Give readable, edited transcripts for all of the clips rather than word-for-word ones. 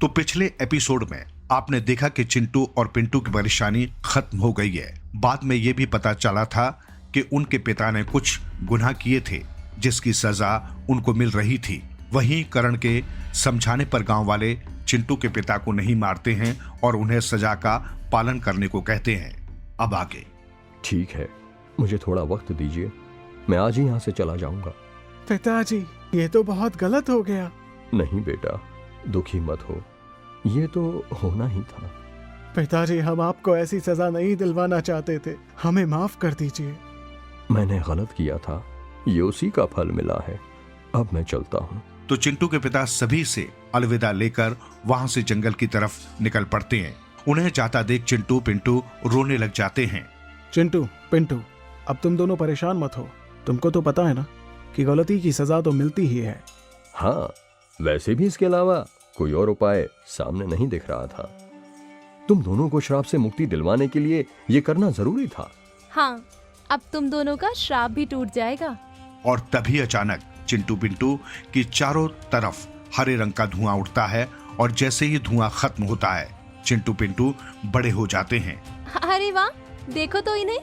तो पिछले एपिसोड में आपने देखा कि चिंटू और पिंटू की परेशानी खत्म हो गई है। बाद में ये भी पता चला था कि उनके पिता ने कुछ गुनाह किए थे जिसकी सजा उनको मिल रही थी। वहीं करण के समझाने पर गांव वाले चिंटू के पिता को नहीं मारते हैं और उन्हें सजा का पालन करने को कहते हैं। अब आगे। ठीक है, मुझे थोड़ा वक्त दीजिए, मैं आज ही यहाँ से चला जाऊंगा। पिताजी, ये तो बहुत गलत हो गया। नहीं बेटा, दुखी मत हो, ये तो होना ही था। पिताजी, हम आपको ऐसी सजा नहीं दिलवाना चाहते थे, हमें माफ कर दीजिए। मैंने गलत किया था, ये उसी का फल मिला है। अब मैं चलता हूँ। तो चिंटू के पिता सभी से अलविदा लेकर वहां से जंगल की तरफ निकल पड़ते हैं। उन्हें जाता देख चिंटू पिंटू रोने लग जाते हैं। चिंटू, पिंटू, अब तुम दोनों परेशान मत हो। तुमको तो पता है ना कि गलती की सजा तो मिलती ही है। हाँ, वैसे भी इसके अलावा कोई और उपाय सामने नहीं दिख रहा था। तुम दोनों को श्राप से मुक्ति दिलवाने के लिए ये करना जरूरी था। हाँ, अब तुम दोनों का श्राप भी टूट जाएगा। और तभी अचानक चिंटू पिंटू की चारों तरफ हरे रंग का धुआं उठता है और जैसे ही धुआं खत्म होता है चिंटू पिंटू बड़े हो जाते हैं। अरे वाह, देखो तो इन्हें।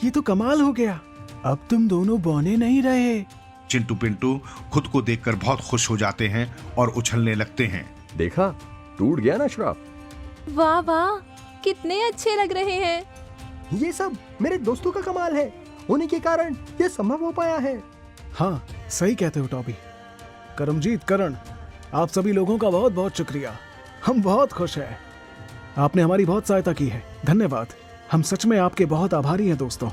ये तो कमाल हो गया, अब तुम दोनों बौने नहीं रहे। चिंटू पिंटू खुद को देखकर बहुत खुश हो जाते हैं और उछलने लगते हैं। देखा, टूट गया ना श्राप। वाह वाह, कितने अच्छे लग रहे हैं। ये सब मेरे दोस्तों का कमाल है, उन्हीं के कारण ये संभव हो पाया है। हाँ, सही कहते हो टॉबी। करमजीत, करण, आप सभी लोगों का बहुत बहुत शुक्रिया। हम बहुत खुश हैं। आपने हमारी बहुत सहायता की है, धन्यवाद। हम सच में आपके बहुत आभारी हैं दोस्तों।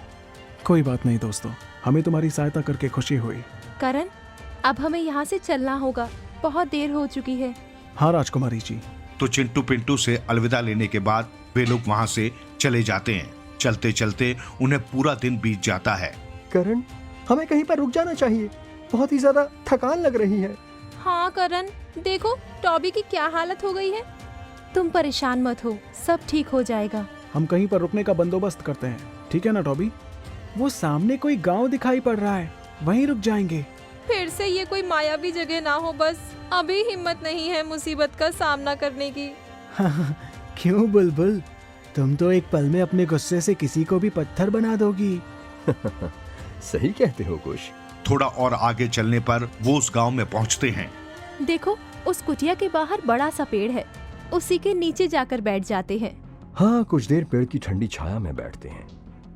कोई बात नहीं दोस्तों, हमें तुम्हारी सहायता करके खुशी हुई। करण, अब हमें यहाँ से चलना होगा, बहुत देर हो चुकी है। हाँ राजकुमारी जी। तो चिंटू पिंटू से अलविदा लेने के बाद वे लोग वहां से चले जाते हैं। चलते चलते उन्हें पूरा दिन बीत जाता है। करण, हमें कहीं पर रुक जाना चाहिए, बहुत ही ज्यादा थकान लग रही है। हाँ करण, देखो टॉबी की क्या हालत हो गई है। तुम परेशान मत हो, सब ठीक हो जाएगा। हम कहीं पर रुकने का बंदोबस्त करते हैं, ठीक है ना टॉबी? वो सामने कोई गांव दिखाई पड़ रहा है, वहीं रुक जाएंगे। फिर से ये कोई मायावी जगह ना हो बस। अभी हिम्मत नहीं है मुसीबत का सामना करने की। क्यों बुलबुल, तुम तो एक पल में अपने गुस्से से किसी को भी पत्थर बना दोगी। सही कहते हो कुश। थोड़ा और आगे चलने पर वो उस गांव में पहुंचते हैं। देखो, उस कुटिया के बाहर बड़ा सा पेड़ है, उसी के नीचे जाकर बैठ जाते हैं। हाँ, कुछ देर पेड़ की ठंडी छाया में बैठते हैं,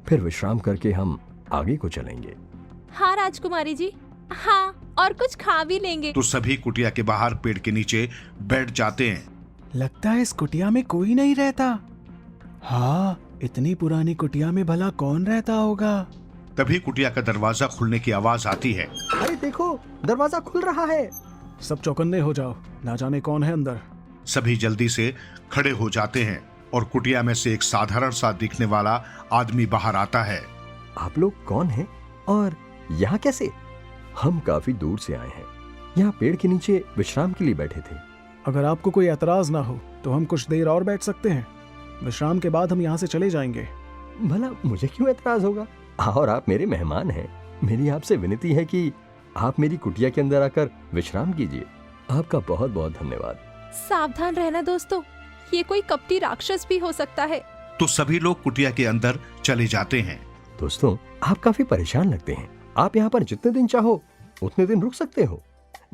फिर विश्राम करके हम आगे को चलेंगे। हाँ राजकुमारी जी, हाँ, और कुछ खा भी लेंगे। तो सभी कुटिया के बाहर पेड़ के नीचे बैठ जाते हैं। लगता है इस कुटिया में कोई नहीं रहता। हाँ, इतनी पुरानी कुटिया में भला कौन रहता होगा? तभी कुटिया का दरवाजा खुलने की आवाज आती है। अरे देखो, दरवाजा खुल रहा है। सब चौकन्ने हो जाओ, ना जाने कौन है अंदर। सभी जल्दी से खड़े हो जाते हैं और कुटिया में से एक साधारण सा दिखने वाला आदमी बाहर आता है। आप लोग कौन हैं और यहाँ कैसे? हम काफी दूर से आए हैं, यहाँ पेड़ के नीचे विश्राम के लिए बैठे थे। अगर आपको कोई एतराज ना हो तो हम कुछ देर और बैठ सकते हैं। विश्राम के बाद हम यहाँ से चले जाएंगे। भला मुझे क्यों एतराज होगा? और आप मेरे मेहमान हैं, मेरी आपसे विनती है कि आप मेरी कुटिया के अंदर आकर विश्राम कीजिए। आपका बहुत बहुत धन्यवाद। सावधान रहना दोस्तों, ये कोई कपटी राक्षस भी हो सकता है। तो सभी लोग कुटिया के अंदर चले जाते हैं। दोस्तों, आप काफी परेशान लगते हैं। आप यहाँ पर जितने दिन चाहो उतने दिन रुक सकते हो।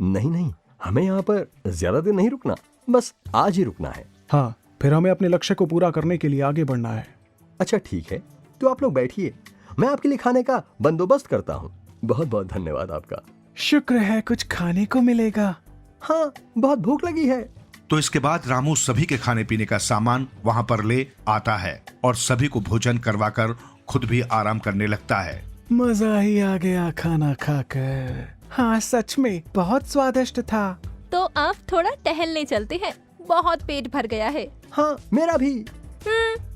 नहीं नहीं, हमें यहाँ पर ज्यादा दिन नहीं रुकना, बस आज ही रुकना है। हाँ, फिर हमें अपने लक्ष्य को पूरा करने के लिए आगे बढ़ना है। अच्छा ठीक है, तो आप लोग बैठिए, मैं आपके लिए खाने का बंदोबस्त करता हूँ। बहुत बहुत धन्यवाद आपका। शुक्र है कुछ खाने को मिलेगा। हाँ, बहुत भूख लगी है। तो इसके बाद रामू सभी के खाने पीने का सामान वहां पर ले आता है और सभी को भोजन करवाकर खुद भी आराम करने लगता है। मजा ही आ गया खाना खाकर। हाँ, सच में बहुत स्वादिष्ट था। तो अब थोड़ा टहलने चलते हैं, बहुत पेट भर गया है। हाँ, मेरा भी।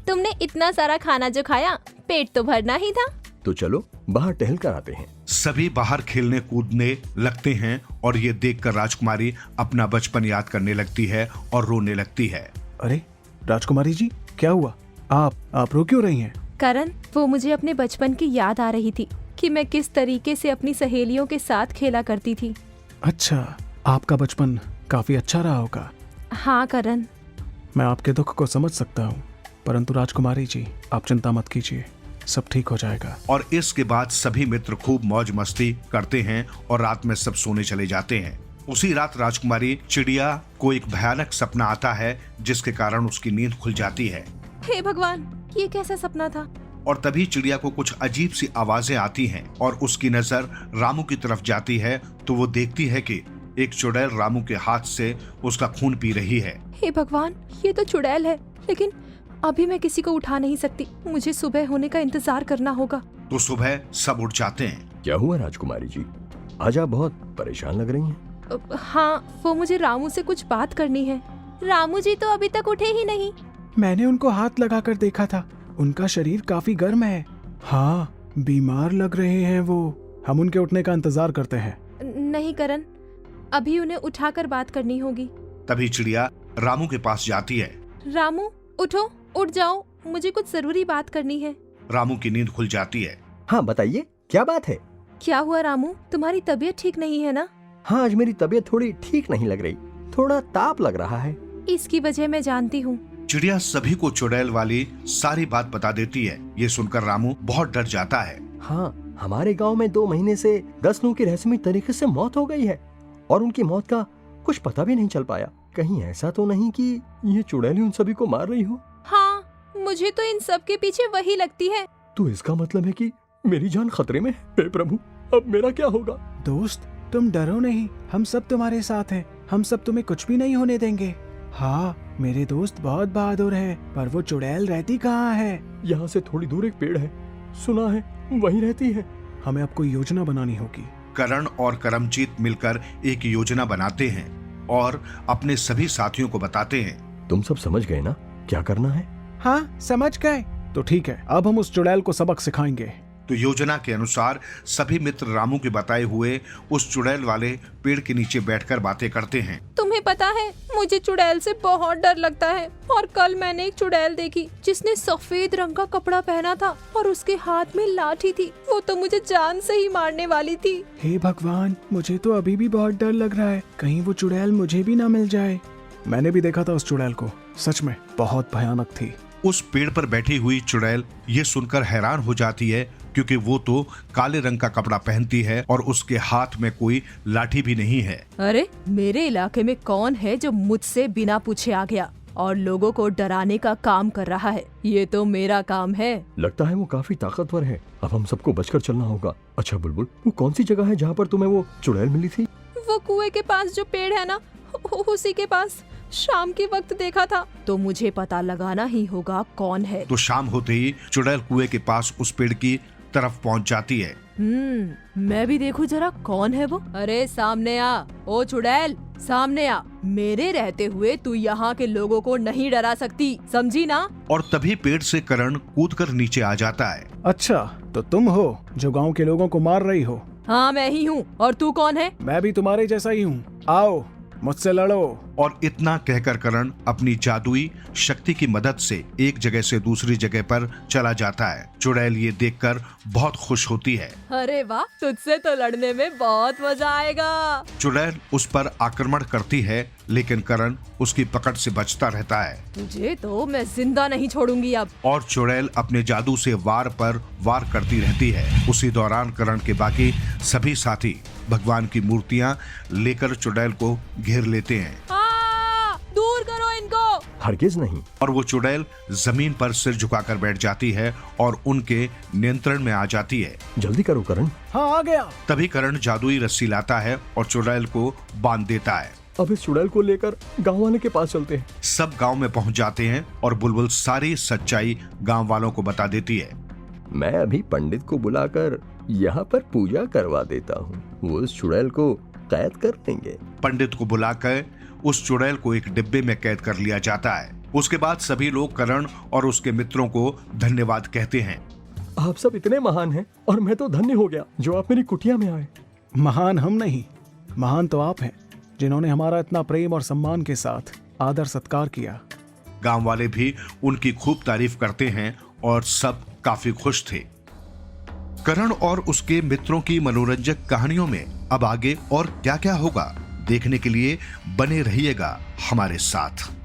तुमने इतना सारा खाना जो खाया, पेट तो भरना ही था। तो चलो बाहर टहल कर आते हैं। सभी बाहर खेलने कूदने लगते हैं और ये देखकर राजकुमारी अपना बचपन याद करने लगती है और रोने लगती है। अरे राजकुमारी जी, क्या हुआ? आप रो क्यों रही हैं? करण, वो मुझे अपने बचपन की याद आ रही थी कि मैं किस तरीके से अपनी सहेलियों के साथ खेला करती थी। अच्छा, आपका बचपन काफी अच्छा रहा होगा। हाँ करण, मैं आपके दुख को समझ सकता हूँ, परंतु राजकुमारी जी आप चिंता मत कीजिए, सब ठीक हो जाएगा। और इसके बाद सभी मित्र खूब मौज मस्ती करते हैं और रात में सब सोने चले जाते हैं। उसी रात राजकुमारी चिड़िया को एक भयानक सपना आता है, जिसके कारण उसकी नींद खुल जाती है। हे भगवान, ये कैसा सपना था? और तभी चिड़िया को कुछ अजीब सी आवाजें आती हैं और उसकी नजर रामू की तरफ जाती है तो वो देखती है कि एक चुड़ैल रामू के हाथ से उसका खून पी रही है। हे भगवान, ये तो चुड़ैल है, लेकिन अभी मैं किसी को उठा नहीं सकती, मुझे सुबह होने का इंतजार करना होगा। तो सुबह सब उठ जाते हैं। क्या हुआ राजकुमारी जी, आज आप बहुत परेशान लग रही हैं। हाँ, वो मुझे रामू से कुछ बात करनी है। रामू जी तो अभी तक उठे ही नहीं। मैंने उनको हाथ लगाकर देखा था, उनका शरीर काफी गर्म है। हाँ, बीमार लग रहे हैं वो। हम उनके उठने का इंतजार करते हैं। नहीं करण, अभी उन्हें उठाकर बात करनी होगी। तभी चिड़िया रामू के पास जाती है। रामू उठो, उठ जाओ, मुझे कुछ जरूरी बात करनी है। रामू की नींद खुल जाती है। हाँ बताइए, क्या बात है। क्या हुआ रामू, तुम्हारी तबीयत ठीक नहीं है ना? हाँ, आज मेरी तबीयत थोड़ी ठीक नहीं लग रही, थोड़ा ताप लग रहा है। इसकी वजह मैं जानती हूँ। चिड़िया सभी को चुड़ैल वाली सारी बात बता देती है। ये सुनकर रामू बहुत डर जाता है। हाँ, हमारे गांव में 2 महीने से 10 लोगों की रहस्यमयी तरीके से मौत हो गई है और उनकी मौत का कुछ पता भी नहीं चल पाया। कहीं ऐसा तो नहीं कि ये चुड़ैल उन सभी को मार रही हो? हाँ, मुझे तो इन सब के पीछे वही लगती है। तो इसका मतलब है कि मेरी जान खतरे में है। हे प्रभु, अब मेरा क्या होगा? दोस्त, तुम डरो नहीं, हम सब तुम्हारे साथ हैं। हम सब तुम्हें कुछ भी नहीं होने देंगे। हाँ, मेरे दोस्त बहुत बहादुर है, पर वो चुड़ैल रहती कहाँ है? यहाँ से थोड़ी दूर एक पेड़ है, सुना है वहीं रहती है। हमें अब कोई योजना बनानी होगी। करण और करमजीत मिलकर एक योजना बनाते हैं और अपने सभी साथियों को बताते हैं। तुम सब समझ गए ना क्या करना है? हाँ, समझ गए। तो ठीक है, अब हम उस चुड़ैल को सबक सिखाएंगे। तो योजना के अनुसार सभी मित्र रामू के बताए हुए उस चुड़ैल वाले पेड़ के नीचे बैठकर बातें करते हैं। तुम्हें पता है, मुझे चुड़ैल से बहुत डर लगता है। और कल मैंने एक चुड़ैल देखी जिसने सफेद रंग का कपड़ा पहना था और उसके हाथ में लाठी थी। वो तो मुझे जान से ही मारने वाली थी। हे भगवान, मुझे तो अभी भी बहुत डर लग रहा है, कहीं वो चुड़ैल मुझे भी ना मिल जाए। मैंने भी देखा था उस चुड़ैल को, सच में बहुत भयानक थी। उस पेड़ पर बैठी हुई चुड़ैल ये सुनकर हैरान हो जाती है, क्योंकि वो तो काले रंग का कपड़ा पहनती है और उसके हाथ में कोई लाठी भी नहीं है। अरे, मेरे इलाके में कौन है जो मुझसे बिना पूछे आ गया और लोगों को डराने का काम कर रहा है? ये तो मेरा काम है। लगता है वो काफी ताकतवर है, अब हम सबको बचकर चलना होगा। अच्छा बुलबुल, वो कौन सी जगह है जहाँ पर तुम्हें वो चुड़ैल मिली थी? वो कुएं के पास जो पेड़ है ना, उसी के पास शाम के वक्त देखा था। तो मुझे पता लगाना ही होगा कौन है। तो शाम होते ही चुड़ैल कुएं के पास उस पेड़ की तरफ पहुंच जाती है। मैं भी देखूं जरा कौन है वो। अरे सामने आ, ओ चुड़ैल, सामने आ। मेरे रहते हुए तू यहाँ के लोगों को नहीं डरा सकती, समझी ना? और तभी पेड़ से करण कूदकर नीचे आ जाता है। अच्छा, तो तुम हो जो गांव के लोगों को मार रही हो? हाँ, मैं ही हूँ। और तू कौन है? मैं भी तुम्हारे जैसा ही हूँ, आओ मुझसे लड़ो। और इतना कहकर करण अपनी जादुई शक्ति की मदद से एक जगह से दूसरी जगह पर चला जाता है। चुड़ैल ये देखकर बहुत खुश होती है। अरे वाह, तुझसे तो लड़ने में बहुत मजा आएगा। चुड़ैल उस पर आक्रमण करती है, लेकिन करण उसकी पकड़ से बचता रहता है। तुझे तो मैं जिंदा नहीं छोड़ूंगी अब। और चुड़ैल अपने जादू से वार पर वार करती रहती है। उसी दौरान करण के बाकी सभी साथी भगवान की मूर्तियां लेकर चुड़ैल को घेर लेते हैं। दूर करो इनको। हरगिज नहीं। और वो चुड़ैल जमीन पर सिर झुकाकर बैठ जाती है और उनके नियंत्रण में आ जाती है। जल्दी करो करण। हाँ, आ गया। तभी करण जादुई रस्सी लाता है और चुड़ैल को बांध देता है। अब इस चुड़ैल को लेकर गांव वाले के पास चलते हैं। सब गांव में पहुंच जाते हैं और बुलबुल सारी सच्चाई गांव वालों को बता देती है। मैं अभी पंडित को बुलाकर यहाँ पर पूजा करवा देता हूँ, वो उस चुड़ैल को कैद कर देंगे। पंडित को बुलाकर उस चुड़ैल को एक डिब्बे में कैद कर लिया जाता है। उसके बाद सभी लोग करण और उसके मित्रों को धन्यवाद कहते हैं। आप सब इतने महान हैं और मैं तो धन्य हो गया जो आप मेरी कुटिया में आए। महान हम नहीं, महान तो आप हैं जिन्होंने हमारा इतना प्रेम और सम्मान के साथ आदर सत्कार किया। गांव वाले भी उनकी खूब तारीफ करते हैं और सब काफी खुश थे। करण और उसके मित्रों की मनोरंजक कहानियों में अब आगे और क्या क्या होगा, देखने के लिए बने रहिएगा हमारे साथ।